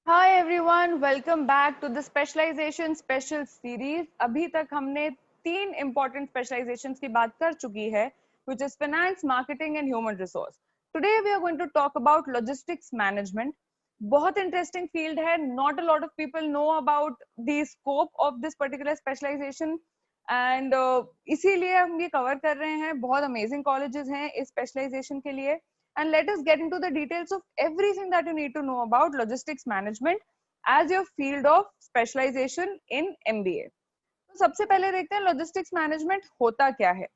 Hi everyone, welcome back to the specialization special series. अभी तक हमने 3 इंपॉर्टेंट स्पेशलाइजेशंस की बात कर चुकी है, which is finance, marketing and human resource. Today we are going to talk about logistics management. बहुत इंटरेस्टिंग फील्ड है, not a lot of people know about the scope of this particular specialization and इसीलिए हम ये cover कर रहे हैं। बहुत amazing colleges हैं इस स्पेशलाइजेशन के लिए। And let us get into the details of everything that you need to know about logistics management as your field of specialization in MBA. तो सबसे पहले देखते हैं logistics management होता क्या है।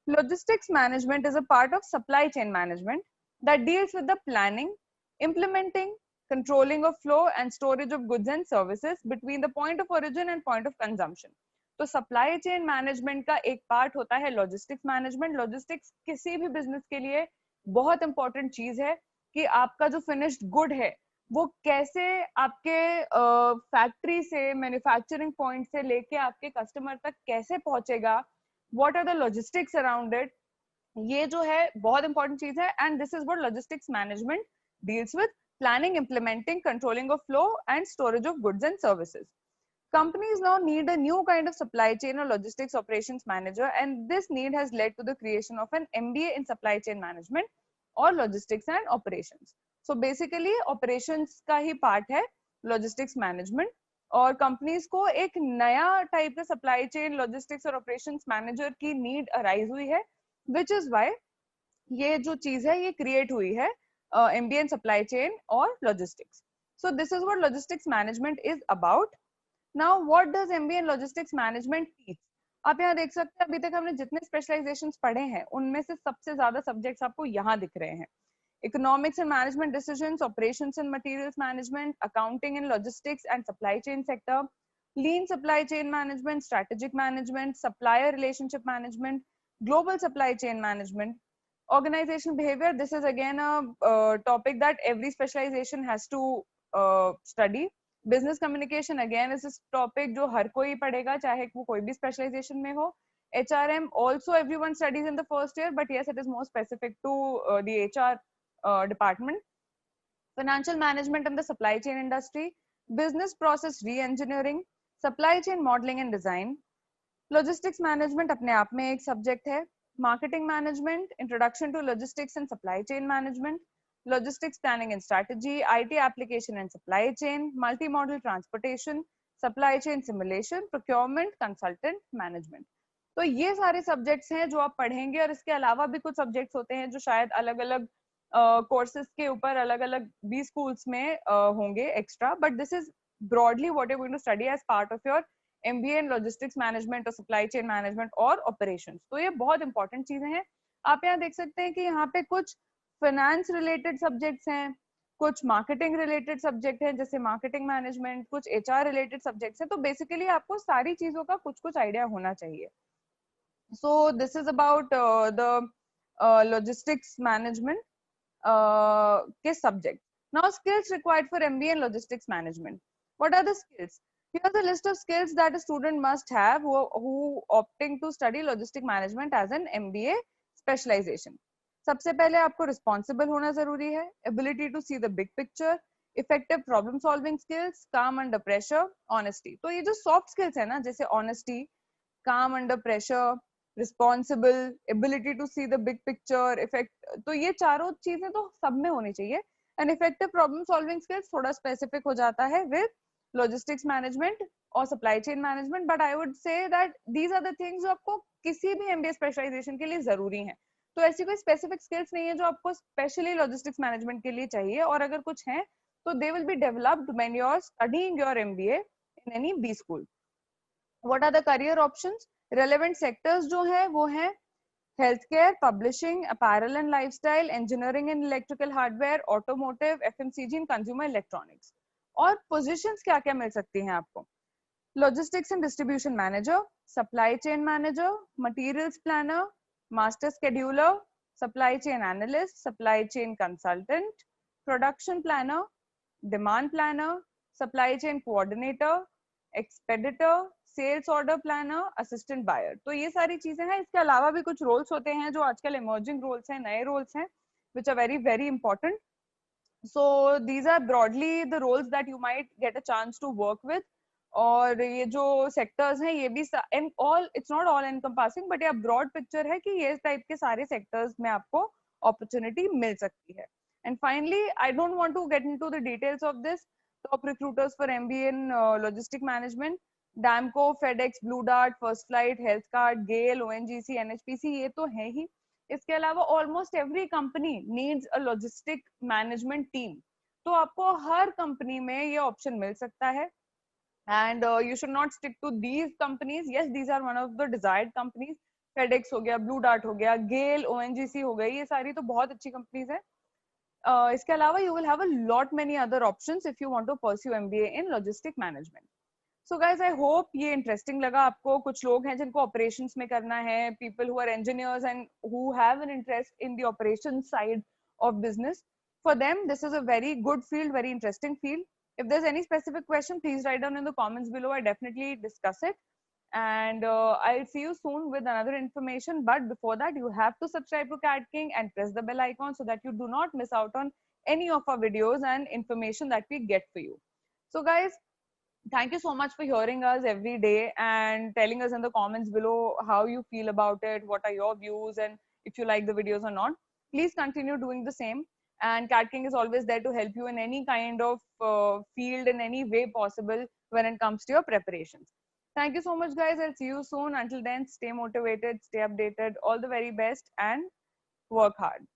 Logistics management is a part of supply chain management that deals with the planning, implementing, controlling of flow and storage of goods and services between the point of origin and point of consumption. तो supply chain management का एक part होता है logistics management. Logistics किसी भी business के लिए बहुत इंपॉर्टेंट चीज है कि आपका जो फिनिश्ड गुड है वो कैसे आपके फैक्ट्री से, मैन्युफैक्चरिंग पॉइंट से लेके आपके कस्टमर तक कैसे पहुंचेगा, what are the logistics around it, ये जो है बहुत इंपॉर्टेंट चीज है। And this is what logistics management deals with: planning, implementing, controlling of flow and storage of goods and services. Companies now need a new kind of supply chain or logistics operations manager, and this need has led to the creation of an MBA in supply chain management or logistics and operations. So basically operations का ही part है logistics management, और companies को एक नया type का supply chain, logistics और operations manager की need arise हुई है, विच इज वाई ये जो चीज है ये क्रिएट हुई है, एमबीए इन सप्लाई चेन और logistics. So this is what logistics management is about. Now what does MBA in logistics management teach? आप यहाँ देख सकते हैं अभी तक हमने जितने स्पेशलाइजेशंस पढ़े हैं उनमें से सबसे ज्यादा सब्जेक्ट्स आपको यहाँ दिख रहे हैं: economics and management decisions, operations and materials management, accounting in logistics and supply chain sector, lean supply chain management, strategic management, supplier relationship management, global supply chain management, organizational behavior. This is again a topic that every specialization has to study. Business communication again is this topic जो हर कोई पढ़ेगा चाहे वो कोई भी specialization में हो. HRM also everyone studies in the first year, but yes, it is more specific to the HR department. Financial management and the supply chain industry, business process re-engineering, supply chain modeling and design. Logistics management अपने आप में एक subject है। Marketing management, introduction to logistics and supply chain management, logistics planning and strategy, IT application and supply chain, multi model transportation, supply chain simulation, procurement, consultant management. तो ये सारे subjects हैं जो आप पढ़ेंगे, और इसके अलावा भी कुछ सब्जेक्ट्स होते हैं जो शायद अलग अलग कोर्सेज के ऊपर अलग अलग भी स्कूल्स में होंगे extra, but this is broadly what you're going to study as part of your MBA in logistics management और supply chain management और operations। तो ये बहुत इंपॉर्टेंट चीजें हैं। आप यहाँ देख सकते हैं कि यहाँ पे कुछ फाइनेंस रिलेटेड सब्जेक्ट्स हैं, कुछ मार्केटिंग रिलेटेड सब्जेक्ट हैं जैसे मार्केटिंग मैनेजमेंट, कुछ एचआर रिलेटेड सब्जेक्ट्स हैं। तो बेसिकली आपको सारी चीजों का कुछ कुछ आइडिया होना चाहिए। So this is about the logistics management के subject. Now skills required for MBA in logistics management. What are the skills? Here's a list of skills that a student must have who opting to study logistic management as an MBA specialization. सबसे पहले आपको responsible होना जरूरी है, ability to see the big picture, effective problem solving skills, calm under pressure, honesty. तो ये जो soft skills है ना, जैसे honesty, calm under pressure, responsible, ability to see the big picture, effect, तो ये चारों चीजें तो सब में होनी चाहिए। And effective problem solving skills थोड़ा स्पेसिफिक हो जाता है विद लॉजिस्टिक्स मैनेजमेंट और supply chain management, but I would say that these are the things जो आपको किसी भी एमबीए स्पेशलाइजेशन के लिए जरूरी है। तो ऐसी कोई स्पेसिफिक स्किल्स नहीं है जो आपको स्पेशली लॉजिस्टिक्स मैनेजमेंट के लिए चाहिए, और अगर कुछ है तो they will be developed when you are studying your MBA in any B school. What are the career options? Relevant sectors जो है वो है healthcare, publishing, apparel and lifestyle, engineering and electrical hardware, automotive, FMCG and consumer electronics. और positions क्या क्या मिल सकती हैं आपको? Logistics and distribution manager, supply chain manager, materials planner, master scheduler, supply chain analyst, supply chain consultant, production planner, demand planner, supply chain coordinator, expeditor, sales order planner, assistant buyer. तो ये सारी चीजें हैं। इसके अलावा भी कुछ रोल्स होते हैं जो आजकल इमर्जिंग रोल्स हैं, नए रोल्स हैं, which are very very important. So these are broadly the roles that you might get a chance to work with. और ये जो sectors हैं ये भी and all it's not all encompassing but yeah broad picture है कि ये type के सारे sectors में आपको opportunity मिल सकती है. And finally, I don't want to get into the details of this. Top recruiters for MBA in logistic management, Damco, FedEx, Blue Dart, First Flight, Healthcard, GAIL, ONGC, NHPC ये तो है ही. इसके अलावा almost every company needs a logistic management team. तो आपको हर company में ये option मिल सकता है. And you should not stick to these companies. Yes, these are one of the desired companies. FedEx हो गया, ब्लू डार्ट हो गया, गेल, ओएनजीसी हो गई, ये सारी तो बहुत अच्छी कंपनीज है. इसके अलावा you will have a lot many other options if you want to pursue MBA in logistic management. So guys, I hope ये इंटरेस्टिंग लगा आपको. कुछ लोग हैं जिनको ऑपरेशंस में करना है, people who are engineers and who have an interest in the operations side of business. For them, this is a very good field, very interesting field. If there's any specific question, please write down in the comments below. I definitely discuss it. And I'll see you soon with another information. But before that, you have to subscribe to Cat King and press the bell icon so that you do not miss out on any of our videos and information that we get for you. So guys, thank you so much for hearing us every day and telling us in the comments below how you feel about it, what are your views, and if you like the videos or not. Please continue doing the same. And Cat King is always there to help you in any kind of field in any way possible when it comes to your preparations. Thank you so much, guys. I'll see you soon. Until then, stay motivated, stay updated. All the very best and work hard.